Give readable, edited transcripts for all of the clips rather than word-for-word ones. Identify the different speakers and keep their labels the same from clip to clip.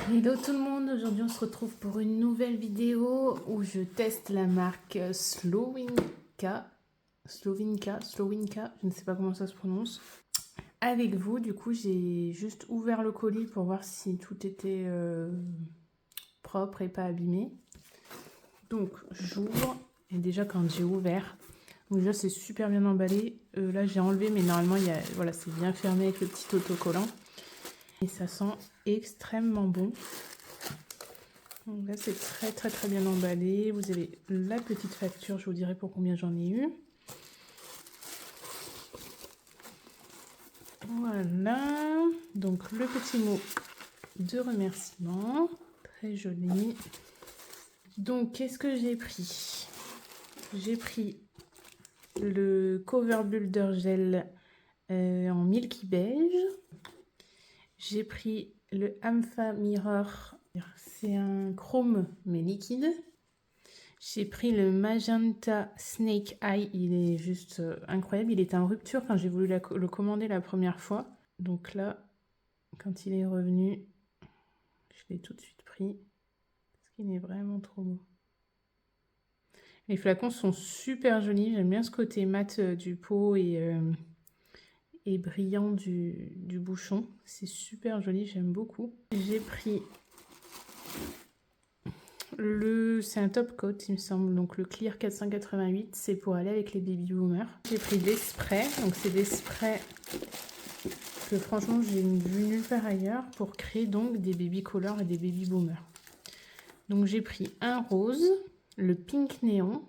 Speaker 1: Hello tout le monde, aujourd'hui on se retrouve pour une nouvelle vidéo où je teste la marque Slowinka, je ne sais pas comment ça se prononce, avec vous. Du coup j'ai juste ouvert le colis pour voir si tout était propre et pas abîmé. Donc j'ouvre et déjà quand j'ai ouvert, donc déjà c'est super bien emballé. Là j'ai enlevé mais normalement voilà, c'est bien fermé avec le petit autocollant et ça sent extrêmement bon. Donc là c'est très bien emballé. Vous avez la petite facture, je vous dirai pour combien j'en ai eu. Voilà, donc le petit mot de remerciement, très joli. Donc qu'est-ce que j'ai pris? J'ai pris le Cover Builder Gel en Milky Beige. J'ai pris le Amfa Mirror, c'est un chrome mais liquide. J'ai pris le Magenta Snake Eye, il est juste incroyable. Il était en rupture quand j'ai voulu le commander la première fois. Donc là, quand il est revenu, je l'ai tout de suite pris parce qu'il est vraiment trop beau. Les flacons sont super jolis, j'aime bien ce côté mat du pot et brillant du bouchon. C'est super joli, j'aime beaucoup. J'ai pris c'est un top coat il me semble, donc le Clear 488, c'est pour aller avec les baby boomers. J'ai pris des sprays, donc c'est des sprays que franchement j'ai vu nulle part ailleurs pour créer donc des baby colors et des baby boomers. Donc j'ai pris un rose, le pink néon,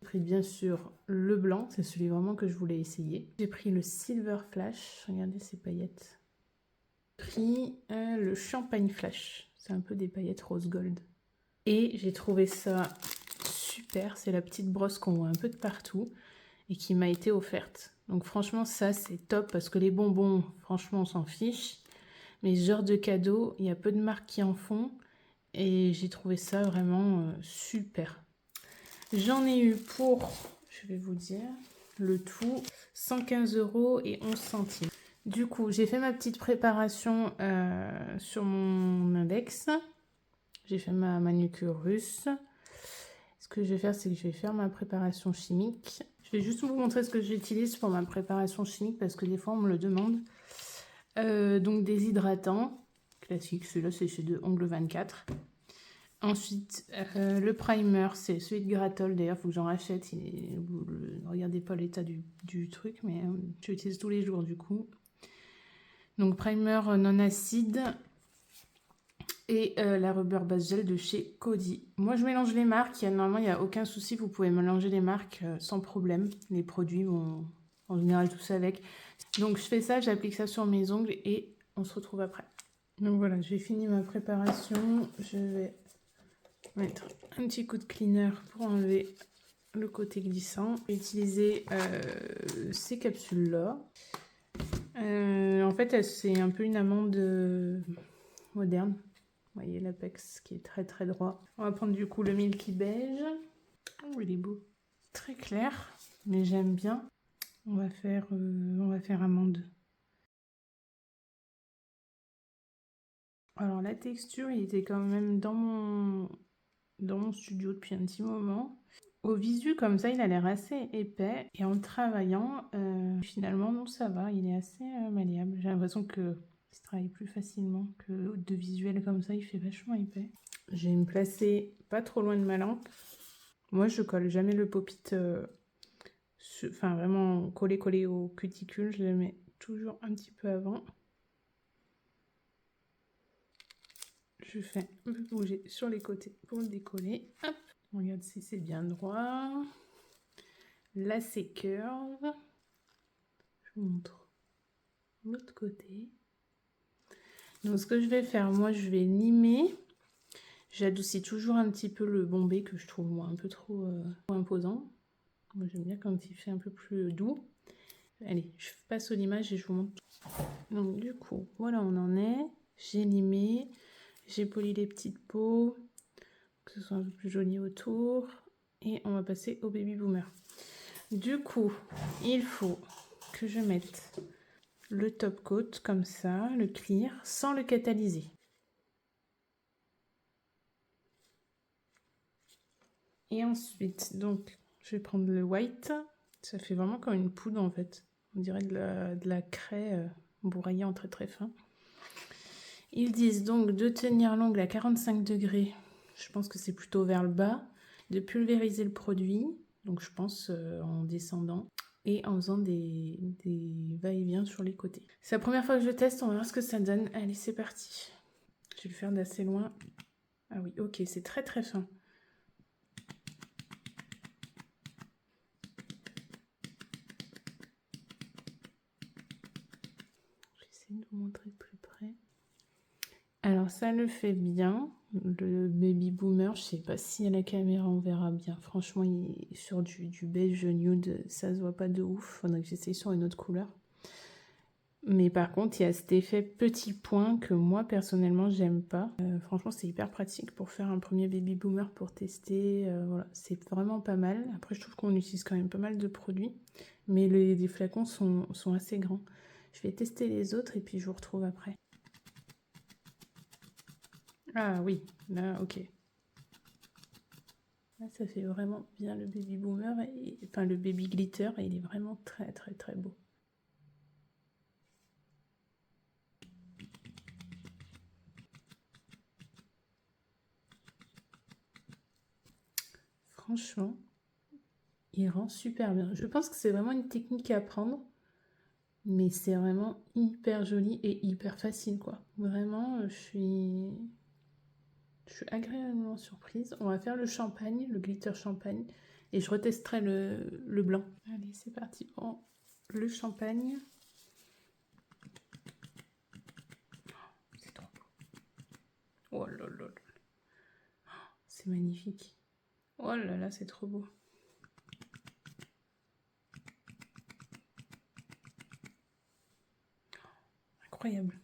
Speaker 1: j'ai pris bien sûr le blanc, c'est celui vraiment que je voulais essayer. J'ai pris le silver flash, regardez ces paillettes. J'ai pris le champagne flash, c'est un peu des paillettes rose gold. Et j'ai trouvé ça super, c'est la petite brosse qu'on voit un peu de partout et qui m'a été offerte. Donc franchement ça c'est top parce que les bonbons, franchement on s'en fiche. Mais ce genre de cadeaux, il y a peu de marques qui en font et j'ai trouvé ça vraiment super. J'en ai eu pour, je vais vous dire, le tout 115 € et 11 centimes. Du coup j'ai fait ma petite préparation sur mon index. J'ai fait ma manucure russe. Ce que je vais faire, c'est que je vais faire ma préparation chimique. Je vais juste vous montrer ce que j'utilise pour ma préparation chimique parce que des fois on me le demande. Donc des hydratants classiques, celui-là c'est chez de Ongle 24. Ensuite, le primer, c'est celui de Grattol. D'ailleurs, il faut que j'en rachète. Vous ne regardez pas l'état du truc, mais je l'utilise tous les jours du coup. Donc primer non acide. Et la Rubber Base Gel de chez Coty. Moi, je mélange les marques. Normalement, il n'y a aucun souci. Vous pouvez mélanger les marques sans problème. Les produits vont en général tous avec. Donc, je fais ça, j'applique ça sur mes ongles et on se retrouve après. Donc voilà, j'ai fini ma préparation. Je vais mettre un petit coup de cleaner pour enlever le côté glissant. Je vais utiliser ces capsules-là. En fait, c'est un peu une amande moderne. Vous voyez l'apex qui est très droit. On va prendre du coup le Milky Beige. Oh, il est beau. Très clair, mais j'aime bien. On va faire amande. Alors la texture, il était quand même dans mon studio depuis un petit moment. Au visu, comme ça, il a l'air assez épais. Et en le travaillant, finalement, non, ça va. Il est assez malléable. J'ai l'impression qu'il se travaille plus facilement que de visuel comme ça. Il fait vachement épais. Je vais me placer pas trop loin de ma lampe. Moi, je colle jamais le pop-it, enfin vraiment collé au cuticule. Je le mets toujours un petit peu avant. Je fais un peu bouger sur les côtés pour le décoller. Hop, on regarde si c'est bien droit. Là, c'est curve. Je vous montre l'autre côté. Donc, ce que je vais faire, moi, je vais limer. J'adoucis toujours un petit peu le bombé que je trouve moi un peu trop imposant. Moi, j'aime bien quand il fait un peu plus doux. Allez, je passe au limage et je vous montre. Donc, du coup, voilà, on en est. J'ai limé. J'ai poli les petites peaux. Que ce soit un peu plus joli autour. Et on va passer au baby boomer. Du coup, il faut que je mette le top coat comme ça, le clear, sans le catalyser. Et ensuite, donc, je vais prendre le white. Ça fait vraiment comme une poudre en fait. On dirait de la craie broyée en très très fin. Ils disent donc de tenir l'ongle à 45 degrés. Je pense que c'est plutôt vers le bas. De pulvériser le produit. Donc je pense en descendant. Et en faisant des va-et-vient sur les côtés. C'est la première fois que je teste. On va voir ce que ça donne. Allez, c'est parti. Je vais le faire d'assez loin. Ah oui, ok, c'est très très fin. J'essaie de vous montrer de plus près. Alors ça le fait bien, le Baby Boomer, je sais pas si à la caméra on verra bien. Franchement, sur du beige nude, ça se voit pas de ouf. Faudrait que j'essaye sur une autre couleur. Mais par contre, il y a cet effet petit point que moi personnellement j'aime pas. Franchement, c'est hyper pratique pour faire un premier Baby Boomer pour tester. Voilà, c'est vraiment pas mal. Après, je trouve qu'on utilise quand même pas mal de produits, mais les flacons sont assez grands. Je vais tester les autres et puis je vous retrouve après. Ah oui, là, ok. Là, ça fait vraiment bien le Baby Boomer, enfin le Baby Glitter, et il est vraiment très très très beau. Franchement, il rend super bien. Je pense que c'est vraiment une technique à apprendre, mais c'est vraiment hyper joli et hyper facile, quoi. Vraiment, je suis agréablement surprise. On va faire le champagne, le glitter champagne, et je retesterai le blanc. Allez, c'est parti pour le champagne. C'est trop beau. Oh là là là. C'est magnifique. Oh là là, c'est trop beau. Incroyable.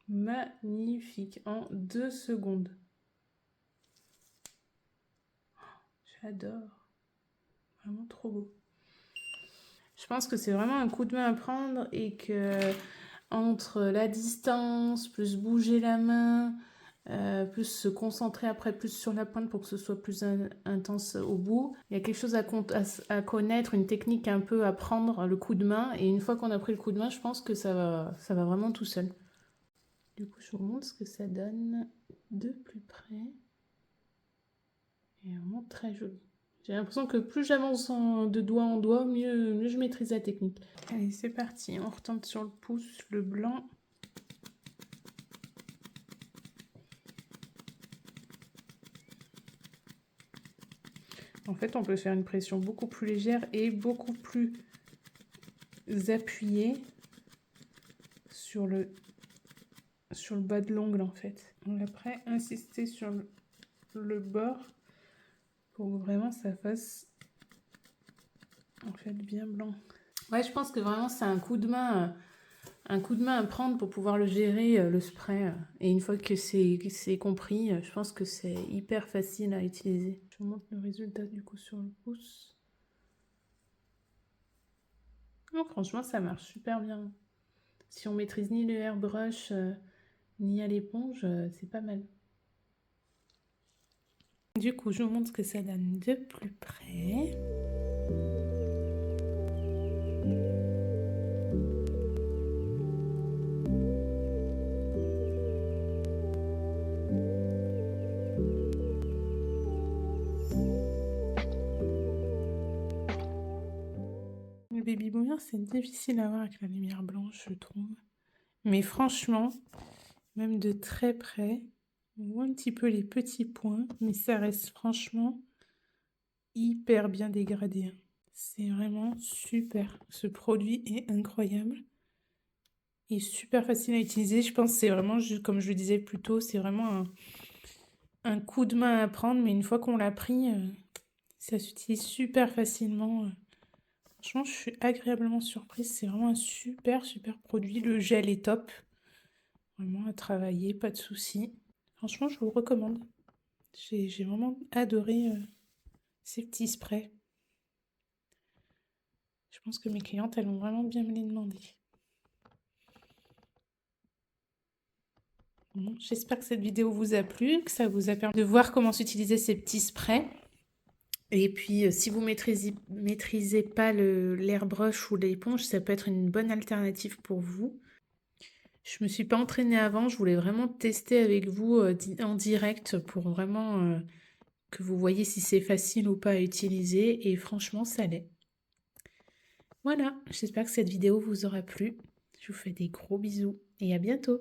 Speaker 1: Magnifique. En 2 secondes. J'adore. Vraiment trop beau. Je pense que c'est vraiment un coup de main à prendre et que entre la distance, plus bouger la main, plus se concentrer après plus sur la pointe pour que ce soit plus intense au bout. Il y a quelque chose à connaître, une technique un peu à prendre, le coup de main. Et une fois qu'on a pris le coup de main, je pense que ça va vraiment tout seul. Du coup, je vous montre ce que ça donne de plus près. Et vraiment très joli. J'ai l'impression que plus j'avance de doigt en doigt, mieux je maîtrise la technique. Allez, c'est parti. On retente sur le pouce le blanc. En fait, on peut faire une pression beaucoup plus légère et beaucoup plus appuyée sur le bas de l'ongle, en fait. Après, insister sur le bord pour que vraiment ça fasse en fait bien blanc. Ouais, je pense que vraiment c'est un coup de main à prendre pour pouvoir le gérer, le spray. Et une fois que c'est compris, je pense que c'est hyper facile à utiliser. Je vous montre le résultat du coup sur le pouce. Oh, franchement, ça marche super bien. Si on maîtrise ni le airbrush, ni à l'éponge, c'est pas mal. Du coup, je vous montre ce que ça donne de plus près. Le Baby Boomer, c'est difficile à voir avec la lumière blanche, je trouve. Mais franchement, même de très près, on voit un petit peu les petits points, mais ça reste franchement hyper bien dégradé. C'est vraiment super. Ce produit est incroyable. Il est super facile à utiliser. Je pense que c'est vraiment, comme je le disais plus tôt, c'est vraiment un coup de main à prendre, mais une fois qu'on l'a pris, ça s'utilise super facilement. Franchement, je suis agréablement surprise. C'est vraiment un super, super produit. Le gel est top. Vraiment à travailler, pas de souci. Franchement, je vous le recommande. J'ai vraiment adoré ces petits sprays. Je pense que mes clientes, elles vont vraiment bien me les demander. Bon, j'espère que cette vidéo vous a plu, que ça vous a permis de voir comment s'utiliser ces petits sprays. Et puis, si vous maîtrisez pas l'airbrush ou l'éponge, ça peut être une bonne alternative pour vous. Je me suis pas entraînée avant, je voulais vraiment tester avec vous en direct pour vraiment que vous voyez si c'est facile ou pas à utiliser. Et franchement, ça l'est. Voilà, j'espère que cette vidéo vous aura plu. Je vous fais des gros bisous et à bientôt.